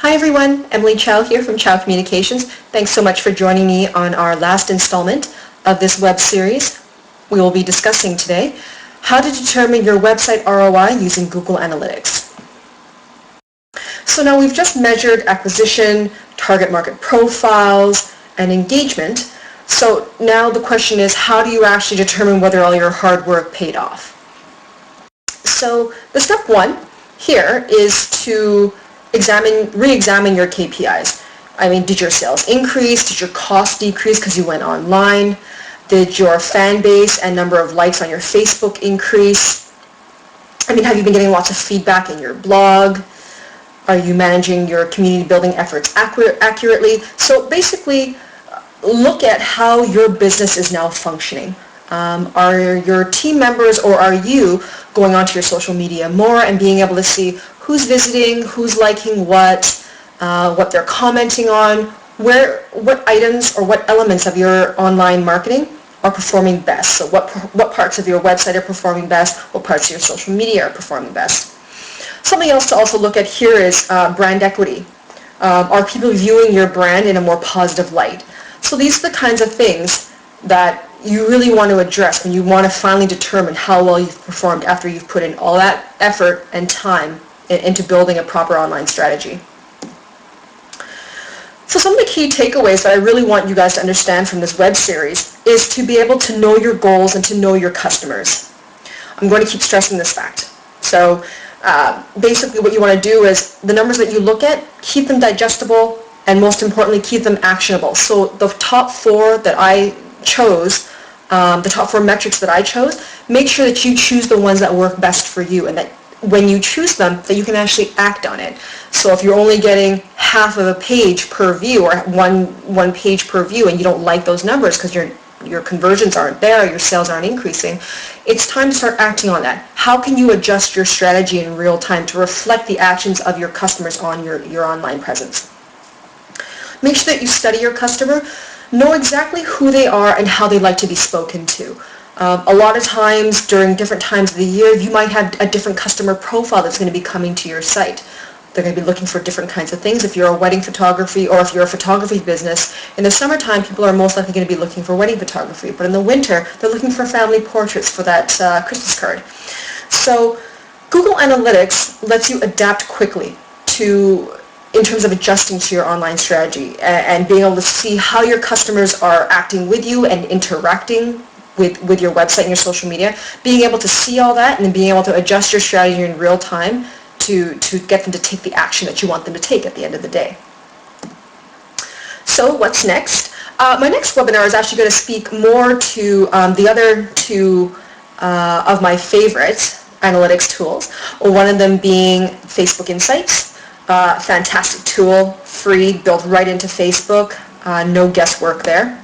Hi everyone, Emily Chow here from Chow Communications. Thanks so much for joining me on our last installment of this web series. We will be discussing today how to determine your website ROI using Google Analytics. So now we've just measured acquisition, target market profiles, and engagement. So now the question is, how do you actually determine whether all your hard work paid off? So the step one here is to re-examine your KPIs. I mean, did your sales increase? Did your costs decrease because you went online? Did your fan base and number of likes on your Facebook increase? I mean, have you been getting lots of feedback in your blog? Are you managing your community building efforts accurately? So basically, look at how your business is now functioning. Are your team members or are you going onto your social media more and being able to see who's visiting, who's liking what they're commenting on, what items or what elements of your online marketing are performing best? So what parts of your website are performing best? What parts of your social media are performing best? Something else to also look at here is brand equity. Are people viewing your brand in a more positive light? So these are the kinds of things that you really want to address when you want to finally determine how well you've performed after you've put in all that effort and time into building a proper online strategy. So some of the key takeaways that I really want you guys to understand from this web series is to be able to know your goals and to know your customers. I'm going to keep stressing this fact. So basically what you want to do is the numbers that you look at, keep them digestible, and most importantly, keep them actionable. So the top four that I chose, the top four metrics that I chose, make sure that you choose the ones that work best for you, and that when you choose them, that you can actually act on it. So if you're only getting half of a page per view or one page per view and you don't like those numbers because your conversions aren't there, your sales aren't increasing, it's time to start acting on that. How can you adjust your strategy in real time to reflect the actions of your customers on your online presence? Make sure that you study your customer, know exactly who they are and how they like to be spoken to. A lot of times during different times of the year, you might have a different customer profile that's going to be coming to your site. They're going to be looking for different kinds of things. If you're a wedding photography or if you're a photography business, in the summertime, people are most likely going to be looking for wedding photography. But in the winter, they're looking for family portraits for that Christmas card. So Google Analytics lets you adapt quickly in terms of adjusting to your online strategy and being able to see how your customers are acting with you and interacting with your website and your social media, being able to see all that and then being able to adjust your strategy in real time to get them to take the action that you want them to take at the end of the day. So what's next? My next webinar is actually going to speak more to the other two of my favorite analytics tools, one of them being Facebook Insights. Fantastic tool, free, built right into Facebook, no guesswork there.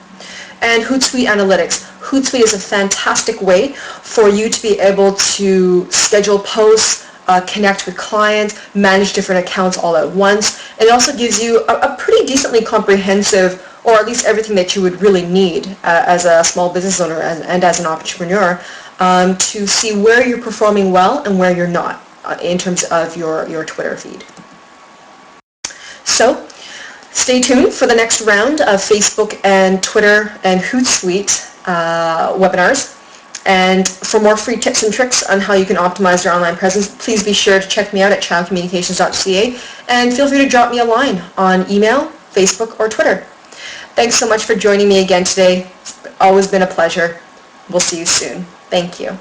And Hootsuite Analytics. Hootsuite is a fantastic way for you to be able to schedule posts, connect with clients, manage different accounts all at once. It also gives you a pretty decently comprehensive, or at least everything that you would really need as a small business owner and as an entrepreneur to see where you're performing well and where you're not in terms of your Twitter feed. So stay tuned for the next round of Facebook and Twitter and Hootsuite webinars. And for more free tips and tricks on how you can optimize your online presence, please be sure to check me out at chowcommunications.ca and feel free to drop me a line on email, Facebook, or Twitter. Thanks so much for joining me again today. It's always been a pleasure. We'll see you soon. Thank you.